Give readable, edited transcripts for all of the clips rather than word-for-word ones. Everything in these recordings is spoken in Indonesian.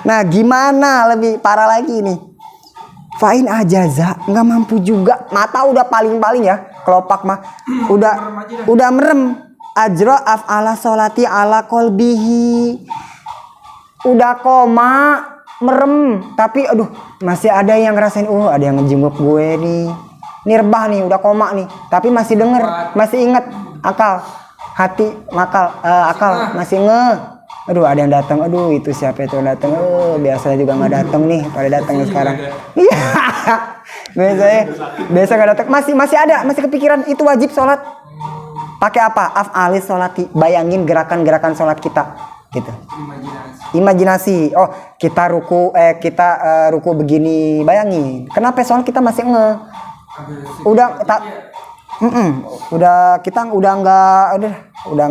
Nah gimana lebih parah lagi nih? Fa'in ajaza nggak mampu juga, mata udah paling ya, kelopak mah udah merem. Ajro af'ala sholati ala kolbihi, udah koma merem, tapi aduh masih ada yang ngerasain, ada yang ngejenguk gue nih. Nirbah nih udah koma nih, tapi masih denger, masih inget, akal hati akal masih aduh ada yang datang, aduh itu siapa itu yang datang, biasanya juga nggak datang nih, pada datang sekarang. Iya biasa nggak datang, masih ada, masih kepikiran. Itu wajib sholat. Pakai apa? Af'alis sholati, bayangin gerakan-gerakan sholat kita gitu. Imajinasi. Oh kita ruku ruku begini, bayangin. Kenapa sholat kita masih udah kita udah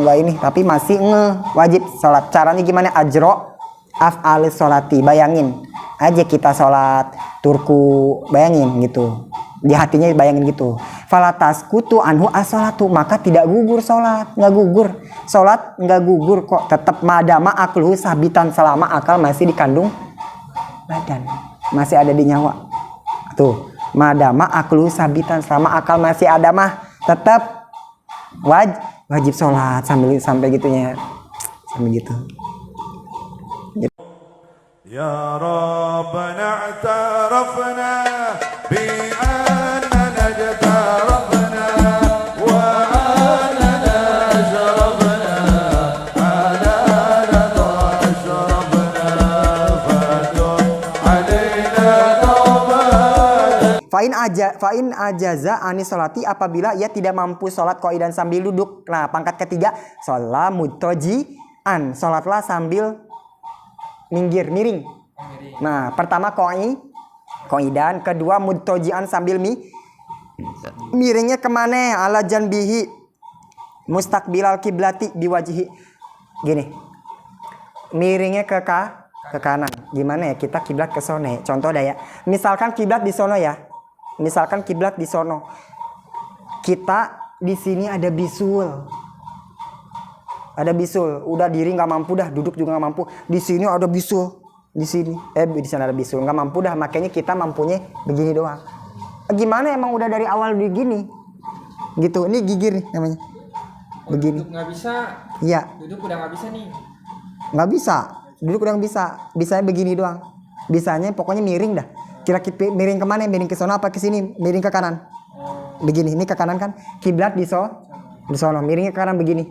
nggak ini, tapi masih wajib sholat. Caranya gimana? Ajro af'alis sholati, bayangin aja kita sholat turku, bayangin gitu, di hatinya bayangin gitu. Falatas kutu anhu as-sholatu, maka tidak gugur sholat, nggak gugur sholat, nggak gugur kok, tetap madama akluhu sabitan, selama akal masih dikandung badan, masih ada di nyawa. Tuh madama akluhu sabitan, selama akal masih ada mah tetap wajib sholat sampai gitunya, sampai gitu. Ya Rabbana i'tarafna bi'annana jatarafna wa annana ashrafna ala lana ashrafna fadun alaina tawbah. Fa'in ajaza anis sholati, apabila ia tidak mampu sholat qaidan sambil duduk. Nah pangkat ketiga, sholat mutoji'an, sholatlah sambil miring. Nah pertama qaidan, kedua mutoji'an sambil miringnya kemana? Ala janbihi mustaqbilal kiblati biwajihi, gini, miringnya ke kanan. Gimana ya, kita kiblat ke sono. Contoh dah ya, misalkan kiblat di sono ya, kita di sini ada bisul, udah diri nggak mampu dah, duduk juga nggak mampu. Di sini ada bisul, di sana ada bisul, nggak mampu dah, makanya kita mampunya begini doang. Gimana, emang udah dari awal begini gitu. Ini gigir nih namanya, begini. Duduk nggak bisa. Iya. Duduk udah nggak bisa nih. Nggak bisa, duduk udah nggak bisa, bisanya begini doang. Bisanya pokoknya miring dah. Kira-kira miring kemana? Miring ke sono apa ke sini? Miring ke kanan. Begini, ini ke kanan kan? Kiblat di sono, miringnya ke kanan begini.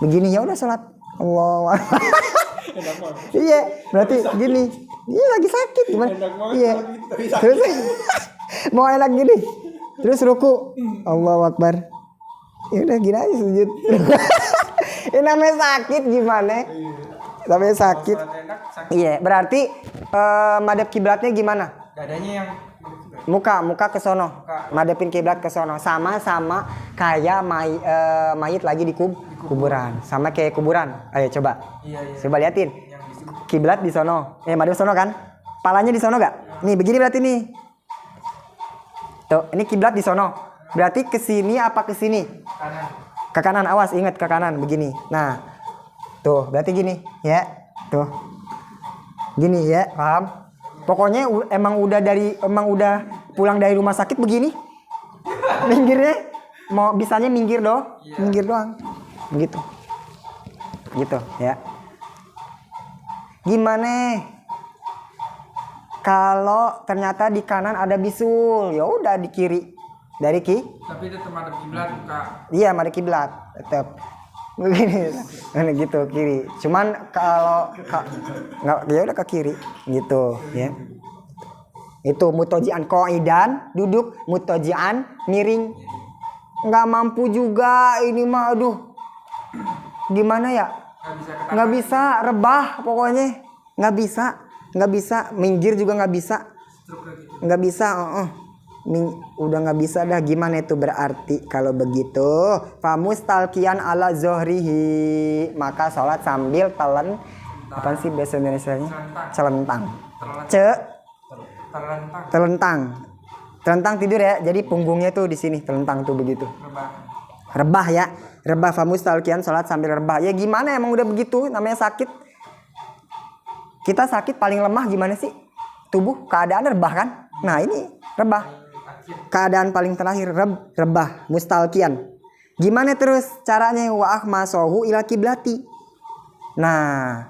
Ya udah sholat. Allah. Iya, berarti gini. Iya lagi sakit gimana? Iya. Terus mau enak gini. Terus ruku. Allahu Akbar. Ya udah gini aja sujud. Ini namanya sakit gimana? Namanya sakit. Iya, berarti madhab kiblatnya gimana? Dadanya yang Muka ke sono. Madepin kiblat ke sono. Sama kayak mayit lagi di kuburan. Sama kayak kuburan. Ayo coba. Iya. Coba liatin. Kiblat di sono. Madep sono kan? Palanya di sono gak? Nih begini berarti nih. Tuh, ini kiblat di sono. Berarti ke sini apa ke sini? kanan. Ke kanan, awas, ingat ke kanan begini. Nah. Tuh, berarti gini, ya. Tuh. Gini ya, paham? Pokoknya emang udah pulang dari rumah sakit begini. Minggirnya bisanya minggir doang. Begitu. Gitu, ya. Gimana kalau ternyata di kanan ada bisul? Ya udah di kiri. Tapi tetap ada kiblat muka. Iya, ada kiblat, tetap. Begini gitu kiri, cuman kalau nggak ya udah ke kiri gitu ya. Itu mutojian qaidan, duduk, mutojian miring. Nggak mampu juga ini mah, aduh gimana ya, nggak bisa rebah pokoknya, nggak bisa minggir juga nggak bisa. Udah nggak bisa dah. Gimana itu berarti kalau begitu? Famustalqiyan ala zohrihi, maka sholat sambil apa sih bahasa Indonesianya? Telentang tidur ya. Jadi punggungnya tuh di sini, telentang tuh begitu. Rebah ya. Rebah famustalqiyan, sholat sambil rebah. Ya gimana, emang udah begitu, namanya sakit. Kita sakit paling lemah gimana sih? Tubuh keadaan rebah kan? Nah ini rebah. Keadaan paling terakhir rebah, mustalkian. Gimana terus caranya? Wa akhmasohu ila kiblati. Nah,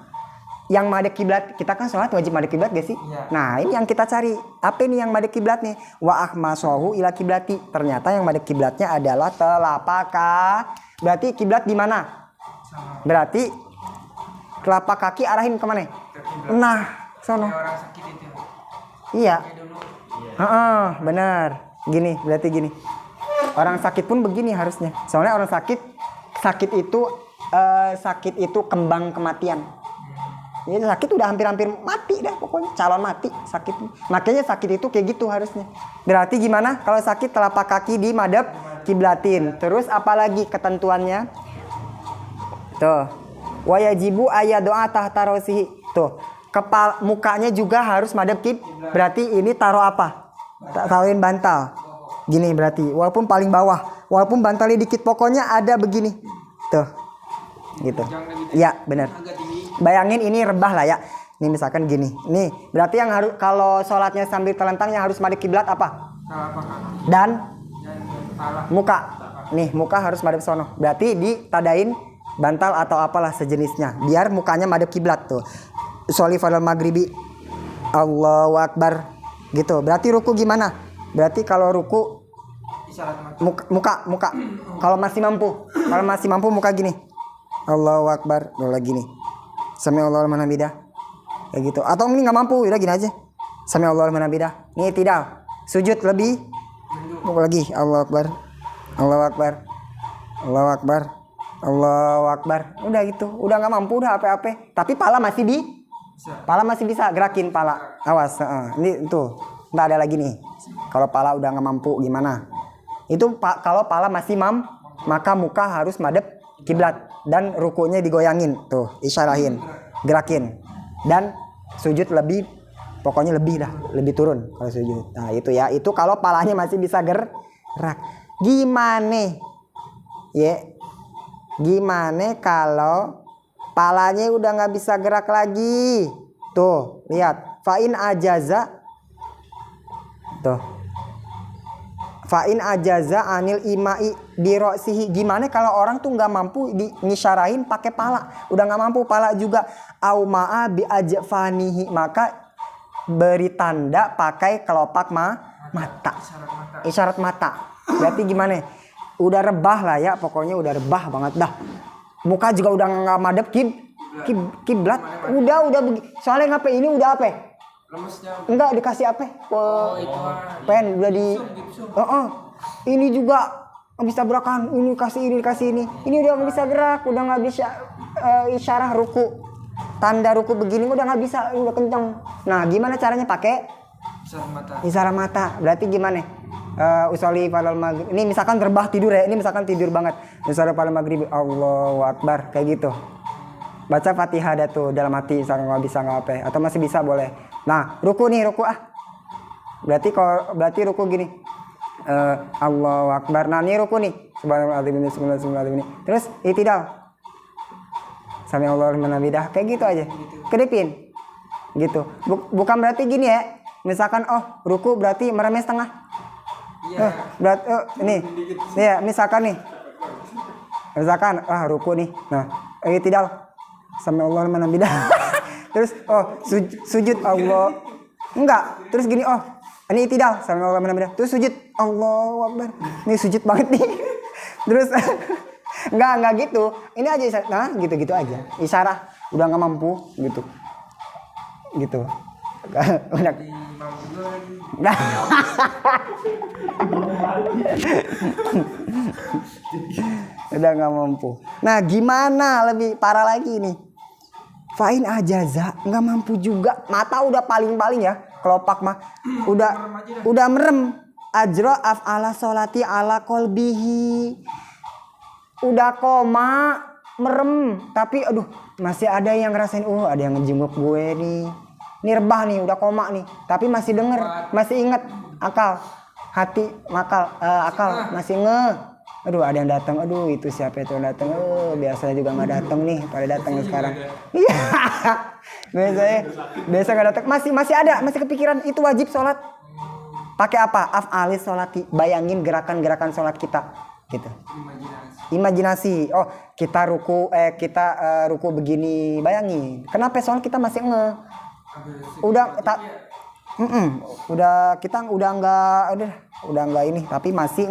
yang madep kiblat, kita kan sholat wajib madep kiblat gak sih? Iya. Nah, ini yang kita cari. Apa ini yang madep kiblat nih? Wa akhmasohu ila kiblati. Ternyata yang madep kiblatnya adalah telapak kaki. Berarti kiblat di mana? Sama Berarti telapak kaki arahin kemana? ke kiblat. Nah, sono. Kayak orang sakit itu. Iya. Kayak dulu. Heeh, benar. Gini, berarti gini. Orang sakit pun begini harusnya. Soalnya orang sakit itu kembang kematian. Ini sakit udah hampir-hampir mati dah pokoknya, calon mati sakit. Makanya sakit itu kayak gitu harusnya. Berarti gimana? Kalau sakit telapak kaki di madhab kiblatin. Terus apalagi ketentuannya? Tuh. Wa yajibu ayadoa tahta rasihi. Tuh. Mukanya juga harus madhab kiblat. Berarti ini taruh apa? Taruhin bantal. Gini berarti. Walaupun paling bawah. Walaupun bantalnya dikit, pokoknya ada begini. Tuh. Gitu. Iya, benar. Agak tinggi. Bayangin ini rebah lah ya. Ini misalkan gini. Nih, berarti yang harus kalau sholatnya sambil telentang yang harus madhab kiblat apa? Telapak kaki Dan dan kepala. muka. Nih, muka harus madhab sono. Berarti ditadain bantal atau apalah sejenisnya. Biar mukanya madhab kiblat tuh. Sholli fardal maghribi. Allahu akbar. Gitu. Berarti ruku gimana? Berarti kalau ruku Isyarat mata. muka. Kalau masih mampu muka gini. Allahu akbar. Lagi nih. Sami Allahu liman hamidah. Kayak gitu. Atau ini nggak mampu, udah gini aja. Sami Allahu liman hamidah. Nih tidak. Sujud lebih. Lagi. Allahu akbar. Allahu akbar. Allahu akbar. Allahu akbar. Udah gitu. Udah nggak mampu, udah apa-apa. Tapi pala masih bisa gerakin pala. Awas. Ini tuh. Nggak ada lagi nih. Kalau pala udah nggak mampu gimana? Itu kalau pala masih maka muka harus madhab kiblat dan rukunya digoyangin tuh, isyarahin, gerakin. Dan sujud lebih, pokoknya lebih turun kalau sujud. Nah, itu ya. Itu kalau palanya masih bisa gerak. Gimana? Gimana kalau palanya udah nggak bisa gerak lagi? Tuh, lihat. Fa'in ajaza. Tuh. Fa'in ajaza anil imai birosihi. Gimana kalau orang tuh nggak mampu ngisyarahin pakai pala, udah nggak mampu pala juga. Au ma'a bi ajfanihi, maka beri tanda pakai kelopak mata. Isyarat mata. Berarti gimana? Udah rebah lah ya, pokoknya udah rebah banget dah. Muka juga udah nggak madep kiblat. Udah soalnya ngapain ini udah apa? Lemesnya. Enggak dikasih apa? Itu Pen udah di. Ini juga nggak bisa gerakan. Ini kasih ini. Ini udah nggak bisa gerak, udah nggak bisa isyarah ruku. Tanda ruku begini udah nggak bisa, udah kenceng. Nah, gimana caranya pakai isyarah mata? Berarti gimana? Usoli fardal maghrib. Ini misalkan terbah tidur ya. Ini misalkan tidur banget. Usoli fardal maghrib. Allahu akbar kayak gitu. Baca Fatihah dah tuh dalam hati, misalkan nggak bisa nggak apa, atau masih bisa boleh. Nah, ruku berarti ruku gini. Allahu akbar. Nah, ini ruku nih. Subhanallah ini. Terus i'tidal. Sami Allahu liman hamidah. Kayak gitu aja. Kedipin. Gitu. Bukan berarti gini ya. Misalkan ruku berarti merem setengah. Iya. Berarti nih. Nih ya, misalkan nih. Misalkan ruku nih. Nah, i'tidal. Sami Allahu liman hamidah. Terus sujud Allah. Enggak, terus gini ini i'tidal sami Allahu liman hamidah. Terus sujud Allahu akbar. Ini sujud banget nih. Terus enggak gitu. Ini aja isyarah. Nah, gitu-gitu aja. Isyarah udah enggak mampu gitu. Gitu. Udah Mampu juga lagi. Udah nggak mampu. Nah, gimana lebih parah lagi nih? Fa'in ajaza nggak mampu juga. Mata udah paling ya, kelopak mah udah merem. Ajra af'ala sholati ala kolbihi. Udah koma, merem, tapi aduh masih ada yang ngerasain, ada yang ngejenguk gue nih. Ini rebah nih, udah koma nih, tapi masih denger, masih inget akal, hati, akal masih Aduh ada yang datang, aduh itu siapa itu yang datang, biasanya juga nggak datang nih, pada datang sekarang. Iya, biasa nggak datang, masih ada, masih kepikiran itu wajib sholat. Pakai apa? Af'alis sholati, bayangin gerakan-gerakan sholat kita, gitu. Imajinasi. Oh kita ruku, ruku begini, bayangin. Kenapa sholat kita masih udah tak, udah kita udah nggak ini, tapi masih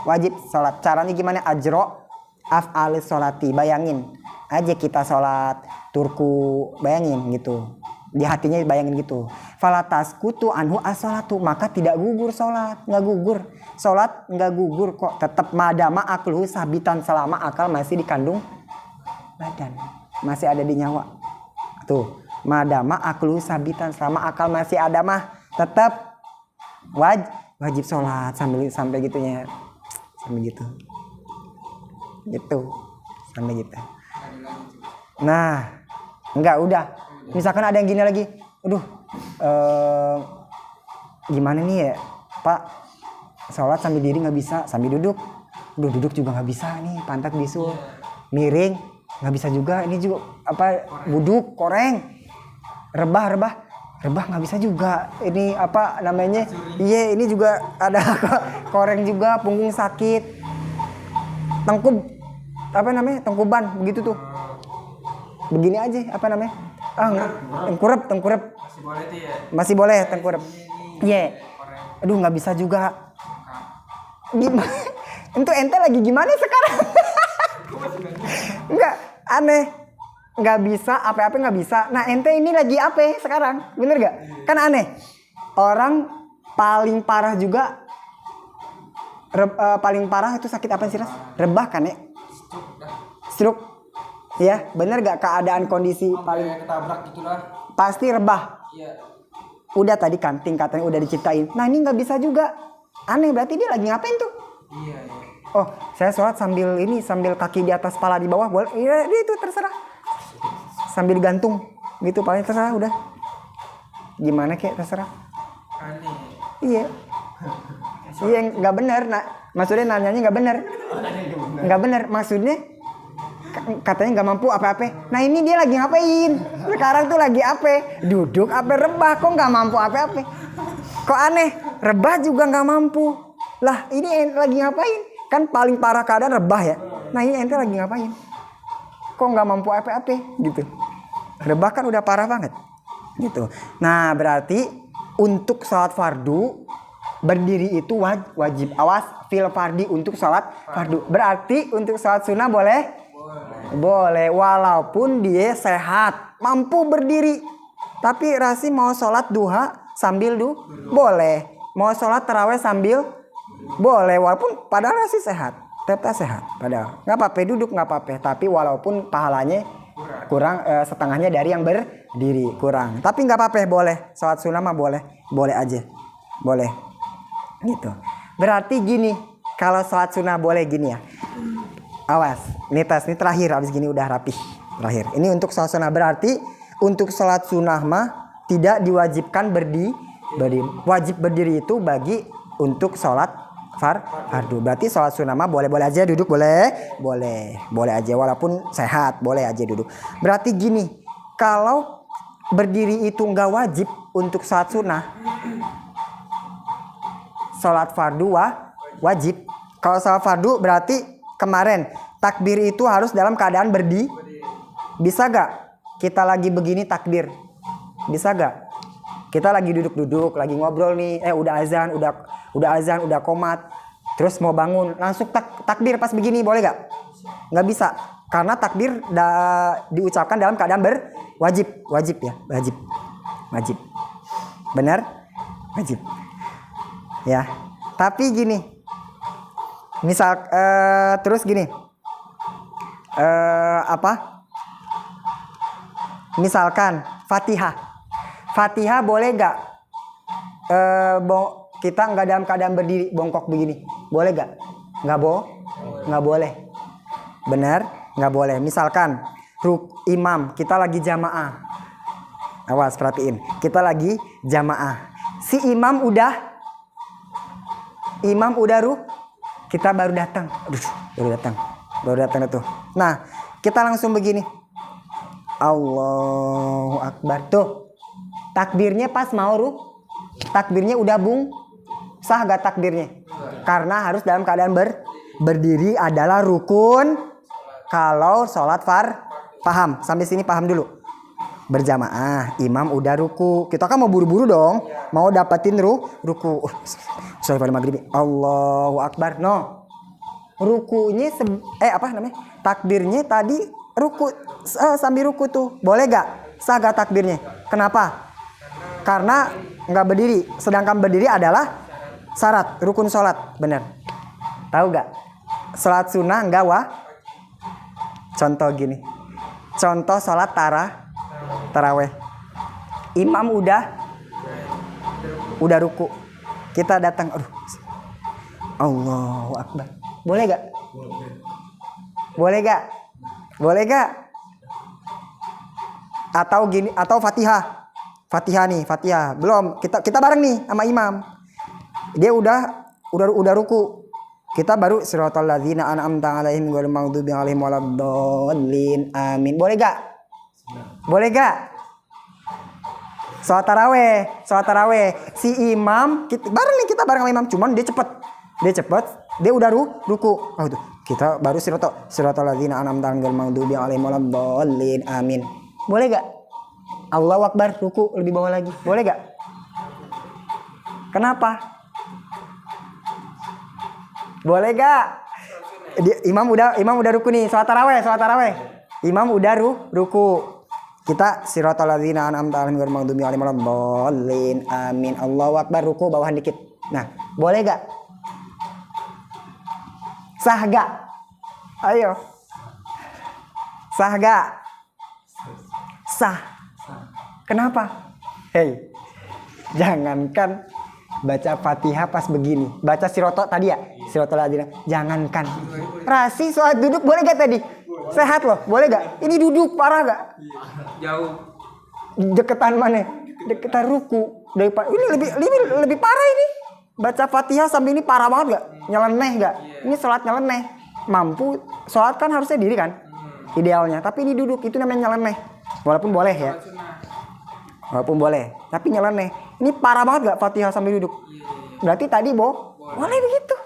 wajib sholat. Caranya gimana? Ajro af'alis sholati, bayangin aja kita sholat turku, bayangin gitu, di hatinya bayangin gitu. Falatas kutu anhu as-sholatu, maka tidak gugur sholat, nggak gugur sholat, nggak gugur kok, tetap madama akluhu sabitan, selama akal masih dikandung badan, masih ada di nyawa. Tuh, madama akluhu sabitan, selama akal masih ada mah tetap wajib sholat sampai gitunya, sampai gitu sampai gitu. Nah, enggak udah. Misalkan ada yang gini lagi, aduh, gimana nih ya, Pak? Sholat sambil diri nggak bisa, sambil duduk, duduk juga nggak bisa nih, pantat bisul, miring nggak bisa juga, ini juga apa? Buduk, koreng, rebah nggak bisa juga. Ini apa namanya? Iya, ini juga ada koreng juga, punggung sakit, tengkub, apa namanya? Tengkuban, begitu tuh. Begini aja, apa namanya? Tengkurep. Masih boleh tengkurep. Iya. Aduh nggak bisa juga. Gimana? Itu ente lagi gimana sekarang? Enggak, aneh. Nggak bisa, apa-apa nggak bisa. Nah ente ini lagi apa sekarang? Bener gak? Kan aneh. Orang paling parah juga, paling parah itu sakit apa sih, Ras? Rebah kan ya? Stroke. Ya, bener gak keadaan kondisi paling ketabrak gitulah. pasti rebah. Iya. Udah tadi kan tingkatannya udah diciptain. Nah ini nggak bisa juga. Aneh, berarti dia lagi ngapain tuh? Iya. Oh, saya sholat sambil kaki di atas, pala di bawah, boleh? Iya, itu terserah. Sambil gantung, gitu paling terserah udah. Gimana kek terserah. Aneh. Iya. Iya nggak benar. Nah, maksudnya nanyanya nggak benar. Nggak benar. Maksudnya katanya nggak mampu apa-apa. Nah ini dia lagi ngapain? Sekarang tuh lagi apa? Duduk apa rebah? Kok nggak mampu apa-apa? Kok aneh? Rebah juga nggak mampu. Lah ini lagi ngapain? Kan paling parah keadaan rebah ya. Nah ini ente lagi ngapain? Kok nggak mampu apa-apa? Gitu. Rebah kan udah parah banget. Gitu. Nah berarti untuk sholat fardu berdiri itu wajib. Awas fil fardi untuk sholat fardu. Berarti untuk sholat sunnah boleh? Boleh, walaupun dia sehat, mampu berdiri. Tapi Rasi mau sholat duha sambil boleh. Mau sholat taraweh sambil boleh, walaupun padahal Rasi sehat, tetap sehat. Padahal nggak apa-apa duduk, nggak apa-apa. Tapi walaupun pahalanya kurang setengahnya dari yang berdiri, kurang. Tapi nggak apa-apa, boleh. Sholat sunnah mah boleh aja, boleh. Gitu. Berarti gini, kalau sholat sunnah boleh gini ya. Awas, ini tes, ini terakhir, habis gini udah rapih. Terakhir, ini untuk sholat sunnah. Berarti untuk sholat sunnah mah tidak diwajibkan berdiri. Wajib berdiri itu bagi untuk sholat fardu. Berarti sholat sunnah mah boleh-boleh aja duduk, boleh aja walaupun sehat, boleh aja duduk. Berarti gini, kalau berdiri itu nggak wajib untuk sholat sunnah, sholat fardu wajib. Kalau sholat fardu berarti kemarin takbir itu harus dalam keadaan berdiri. Bisa gak kita lagi begini takbir? Bisa gak? Kita lagi duduk-duduk, lagi ngobrol nih, udah azan, udah komat, terus mau bangun, langsung takbir pas begini, boleh gak? Nggak bisa, karena takbir diucapkan dalam keadaan wajib ya, wajib. Benar? Wajib. Ya. Tapi gini, misal terus gini, misalkan Fatihah boleh gak kita nggak dalam keadaan berdiri bongkok begini, boleh gak? Nggak boleh. Benar? Nggak boleh. Misalkan imam kita lagi jamaah, awas perhatiin, kita lagi jamaah, si imam udah kita baru datang, aduh Baru datang itu. Nah, kita langsung begini. Allahu Akbar. Tuh. Takbirnya pas mau takbirnya udah sah gak takbirnya? Karena harus dalam keadaan berdiri adalah rukun kalau sholat paham. Sampai sini paham dulu. Berjamaah, imam udah ruku. Kita kan mau buru-buru dong. Mau dapetin ruku. Sorry pada maghrib. Allahu Akbar. No. Rukunya takbirnya tadi ruku sambil ruku tuh. Boleh gak? Sah gak takbirnya? Kenapa? Karena nggak berdiri. Sedangkan berdiri adalah syarat rukun sholat. Bener. Tahu gak? Sholat sunnah enggak Contoh gini. Contoh sholat taraweh. Imam udah ruku. Kita datang. Allahu Akbar. Boleh gak? Boleh gak? Atau gini, atau Fatihah. Fatihah. Belum. Kita bareng nih sama imam. Dia udah ruku. Kita baru siratal ladzina an'amta 'alaihim ghairil maghdubi 'alaihim waladdallin. Amin. Boleh gak? Sholat taraweh. Si imam kita bareng sama imam, cuman dia cepet. Dia udah ruku. Oh itu. Kita baru siratal ladzina an'amta 'alaihim ghairil maghdubi 'alaihim waladdallin. Amin. Boleh gak? Allahu Akbar, ruku lebih bawah lagi. Boleh gak? Kenapa? Boleh gak? Imam udah ruku nih, sholat taraweh. Imam udah ruku. Kita siratal ladzina an'amta 'alaihim ghairil maghdubi 'alaihim waladdallin. Amin. Allahu Akbar, ruku bawahan dikit. Nah, boleh gak? Sah gak? Ayo. Sah gak? Sah. Kenapa? Hei, jangankan baca Fatihah pas begini, baca siroto tadi ya, siratal ladzina. Jangankan. Rasi sholat duduk boleh gak tadi? Sehat loh, boleh gak? Ini duduk parah gak? Jauh. Deketan mana? Deketan ruku. Ini lebih parah ini. Baca Fatihah sambil ini parah banget gak? Nyeleneh gak? Ini sholat nyeleneh. Mampu, sholat kan harusnya diri kan? Idealnya. Tapi ini duduk, itu namanya nyeleneh. Walaupun boleh ya. Tapi nyeleneh. Ini parah banget gak Fatihah sambil duduk? Berarti tadi boleh begitu.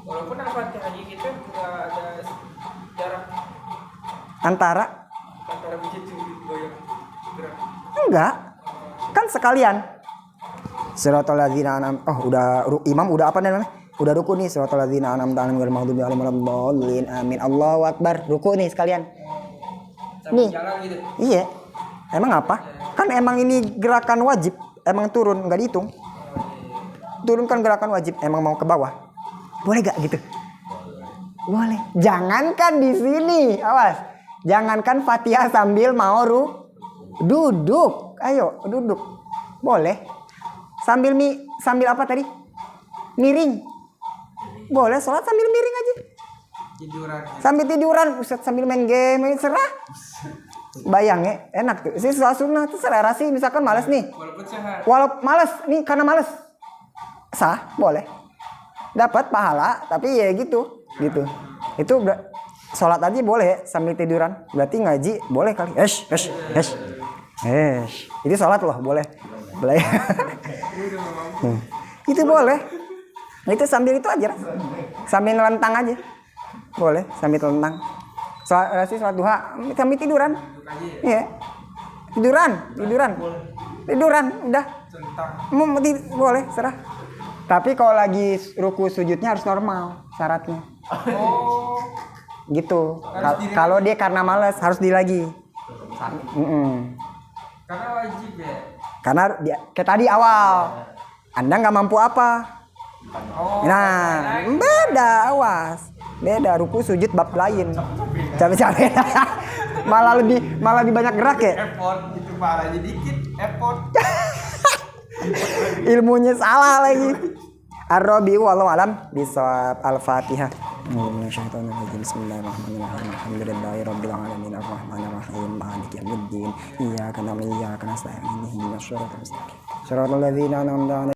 Walaupun Al-Fatihah kita nggak ada jarak Antara begitu goyang gerak. enggak. Kan sekalian. Siratal ladzina imam udah apa namanya? Udah ruku nih, siratal ladzina an'amta 'alaihim ghairil maghdubi 'alaihim waladdallin. Amin. Allahu Akbar, ruku nih sekalian. Sambil Nih. jalan gitu. Iya. Emang apa? Kan emang ini gerakan wajib, emang turun nggak dihitung. Turun kan gerakan wajib, emang mau ke bawah. Boleh gak gitu? Boleh. Jangankan di sini, awas. Jangankan Fatihah sambil mau duduk. Ayo, duduk. Boleh. Sambil apa tadi? Miring. Boleh sholat sambil miring aja. Tiduran. Sambil tiduran, Ustaz sambil main game, serah. Bayang ya, enak tuh. Sih sholat sunnah tuh selera sih, misalkan males nih. Walaupun sehat. Walaupun males nih karena males. Sah, boleh. Dapat pahala, tapi ya gitu. Itu sholat aja boleh sambil tiduran. Berarti ngaji boleh kali. Itu sholat loh, boleh. Itu boleh. Itu sambil itu aja. Sambil ngelentang aja. Boleh, sambil telentang. Sholat duha sambil tiduran. Iya. Tiduran, udah. Boleh, serah. Tapi kalau lagi ruku sujudnya harus normal syaratnya. Oh. Gitu. Kalau dia karena malas harus lagi. Karena wajib ya. Karena dia kayak tadi awal. Anda nggak mampu apa? Oh. Nah, beda, awas. Beda ruku sujud bab lain. Capek-capek. malah lebih banyak gerak ya. Effort gitu parahnya dikit. Effort. Ilmunya salah lagi. Ar-Rabi'u wallahu alam bisawab. Al-Fatihah. Bismillahirrahmanirrahim. Alhamdulillahirabbil alamin arrahmanir rahim maliki yaumiddin. Iyyaka na'budu wa iyyaka nasta'in. Ihdinas siratal mustaqim. Shiratal ladzina an'amta 'alaihim